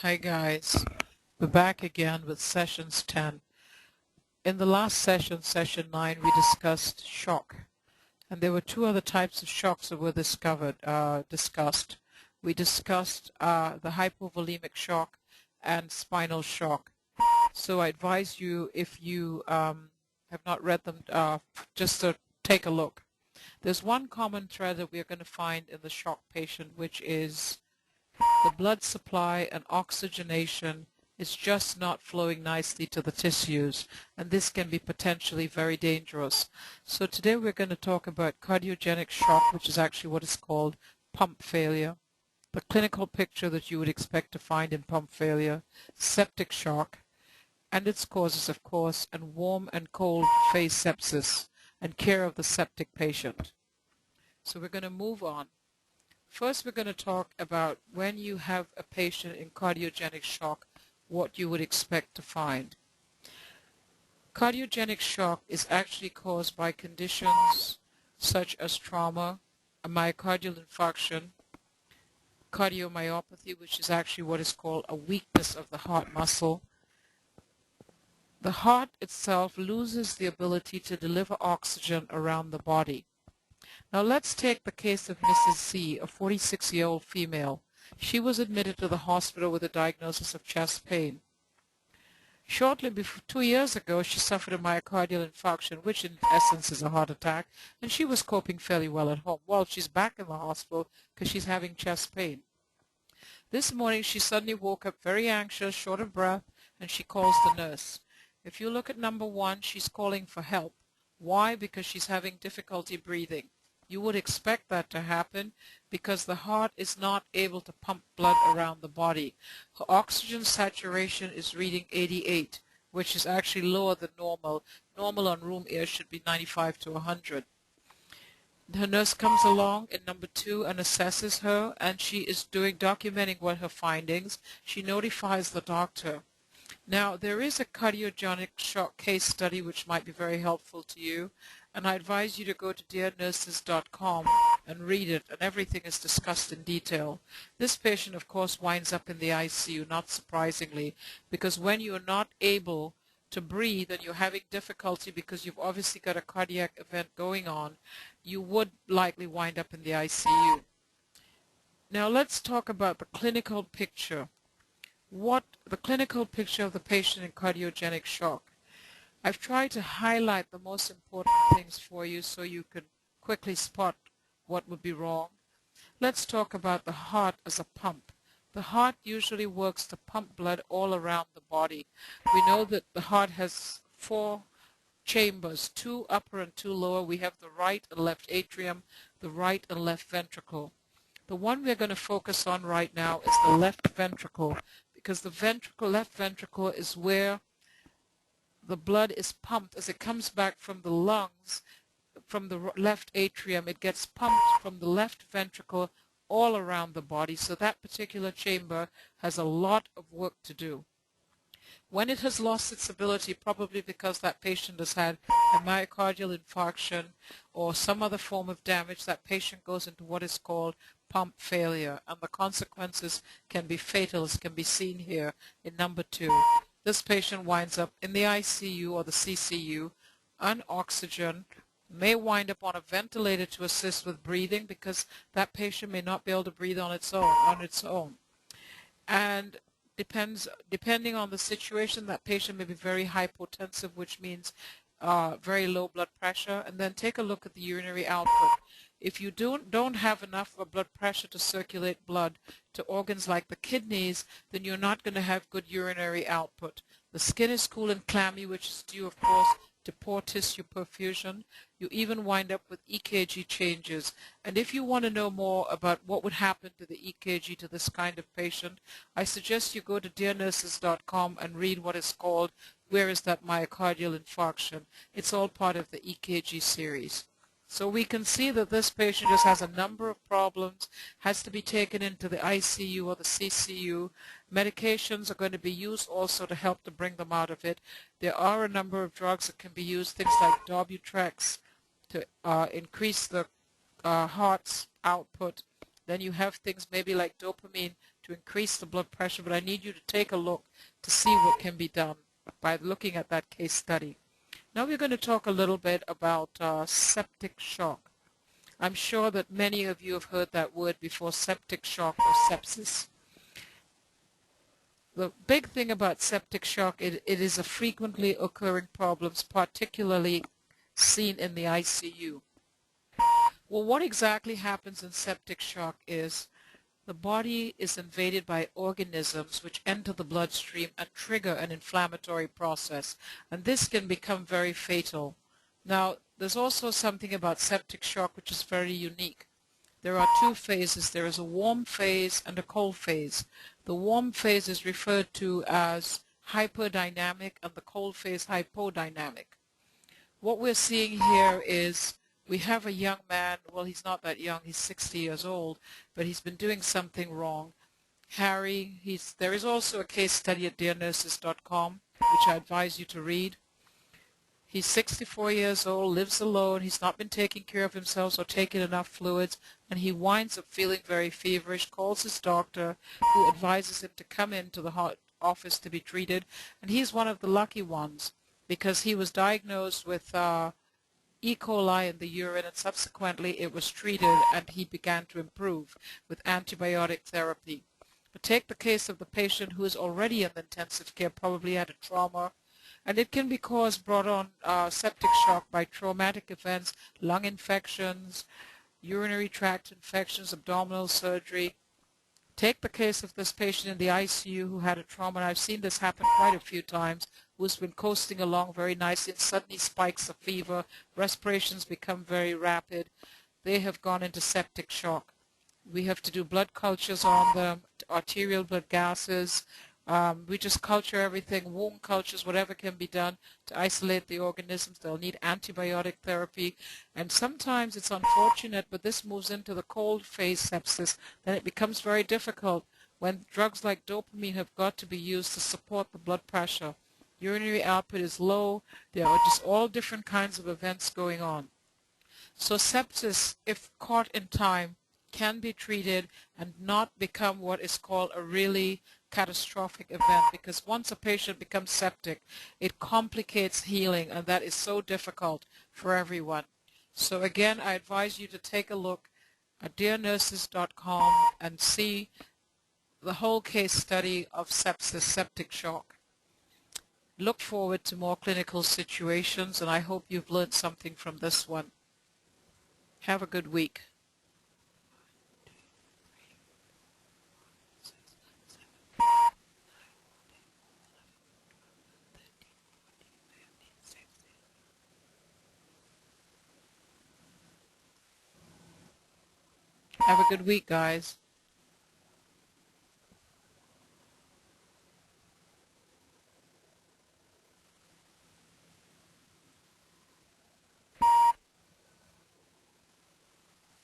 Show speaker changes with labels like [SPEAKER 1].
[SPEAKER 1] Hi guys, we're back again with sessions 10. In the last session, session 9, we discussed shock. And there were two other types of shocks that were discussed. We discussed the hypovolemic shock and spinal shock. So I advise you, if you have not read them, just to take a look. There's one common thread that we are going to find in the shock patient, which is the blood supply and oxygenation is just not flowing nicely to the tissues, and this can be potentially very dangerous. So today we're going to talk about cardiogenic shock, which is actually what is called pump failure, the clinical picture that you would expect to find in pump failure, septic shock, and its causes, of course, and warm and cold phase sepsis, and care of the septic patient. So we're going to move on. First, we're going to talk about when you have a patient in cardiogenic shock, what you would expect to find. Cardiogenic shock is actually caused by conditions such as trauma, a myocardial infarction, cardiomyopathy, which is actually what is called a weakness of the heart muscle. The heart itself loses the ability to deliver oxygen around the body. Now let's take the case of Mrs. C, a 46-year-old female. She was admitted to the hospital with a diagnosis of chest pain. Shortly before 2 years ago, she suffered a myocardial infarction, which in essence is a heart attack, and she was coping fairly well at home. Well, she's back in the hospital because she's having chest pain. This morning, she suddenly woke up very anxious, short of breath, and she calls the nurse. If you look at number 1, she's calling for help. Why? Because she's having difficulty breathing. You would expect that to happen because the heart is not able to pump blood around the body. Her oxygen saturation is reading 88, which is actually lower than normal. Normal on room air should be 95 to 100. Her nurse comes along in number 2 and assesses her, and she is documenting what her findings. She notifies the doctor. Now, there is a cardiogenic shock case study which might be very helpful to you, and I advise you to go to dearnurses.com and read it, and everything is discussed in detail. This patient, of course, winds up in the ICU, not surprisingly, because when you're not able to breathe and you're having difficulty because you've obviously got a cardiac event going on, you would likely wind up in the ICU. Now, let's talk about the clinical picture. The clinical picture of the patient in cardiogenic shock. I've tried to highlight the most important things for you so you can quickly spot what would be wrong. Let's talk about the heart as a pump. The heart usually works to pump blood all around the body. We know that the heart has 4 chambers, 2 upper and 2 lower. We have the right and left atrium, the right and left ventricle. The one we're going to focus on right now is the left ventricle, because the left ventricle is where the blood is pumped as it comes back from the lungs, from the left atrium. It gets pumped from the left ventricle all around the body, so that particular chamber has a lot of work to do. When it has lost its ability, probably because that patient has had a myocardial infarction or some other form of damage, that patient goes into what is called pump failure, and the consequences can be fatal, as can be seen here in number 2. This patient winds up in the ICU or the CCU, on oxygen, may wind up on a ventilator to assist with breathing because that patient may not be able to breathe on its own. And depending on the situation, that patient may be very hypotensive, which means very low blood pressure. And then take a look at the urinary output. If you don't have enough of a blood pressure to circulate blood to organs like the kidneys, then you're not going to have good urinary output. The skin is cool and clammy, which is due, of course, to poor tissue perfusion. You even wind up with EKG changes. And if you want to know more about what would happen to the EKG to this kind of patient, I suggest you go to dearnurses.com and read what is called Where is That Myocardial Infarction? It's all part of the EKG series. So we can see that this patient just has a number of problems, has to be taken into the ICU or the CCU. Medications are going to be used also to help to bring them out of it. There are a number of drugs that can be used, things like Dobutrex to increase the heart's output. Then you have things maybe like dopamine to to increase the blood pressure, but I need you to take a look to see what can be done by looking at that case study. Now we're going to talk a little bit about septic shock. I'm sure that many of you have heard that word before, septic shock or sepsis. The big thing about septic shock, it is a frequently occurring problem, particularly seen in the ICU. Well, what exactly happens in septic shock is the body is invaded by organisms which enter the bloodstream and trigger an inflammatory process, and this can become very fatal. Now, there's also something about septic shock which is very unique. There are two phases. There is a warm phase and a cold phase. The warm phase is referred to as hyperdynamic and the cold phase hypodynamic. What we're seeing here is we have a young man, well, he's not that young, he's 60 years old, but he's been doing something wrong. Harry, there is also a case study at dearnurses.com, which I advise you to read. He's 64 years old, lives alone, he's not been taking care of himself or taking enough fluids, and he winds up feeling very feverish, calls his doctor, who advises him to come into the office to be treated, and he's one of the lucky ones, because he was diagnosed with E. coli in the urine, and subsequently it was treated and he began to improve with antibiotic therapy. But take the case of the patient who is already in intensive care, probably had a trauma, and it can be brought on septic shock by traumatic events, lung infections, urinary tract infections, abdominal surgery. Take the case of this patient in the ICU who had a trauma, and I've seen this happen quite a few times, who's been coasting along very nicely and suddenly spikes a fever, respirations become very rapid. They have gone into septic shock. We have to do blood cultures on them, arterial blood gases. We just culture everything, wound cultures, whatever can be done to isolate the organisms. They'll need antibiotic therapy. And sometimes it's unfortunate, but this moves into the cold phase sepsis. Then it becomes very difficult when drugs like dopamine have got to be used to support the blood pressure. Urinary output is low. There are just all different kinds of events going on. So sepsis, if caught in time, can be treated and not become what is called a really catastrophic event, because once a patient becomes septic, it complicates healing, and that is so difficult for everyone. So again, I advise you to take a look at dearnurses.com and see the whole case study of sepsis, septic shock. Look forward to more clinical situations, and I hope you've learned something from this one. Have a good week. Have a good week, guys.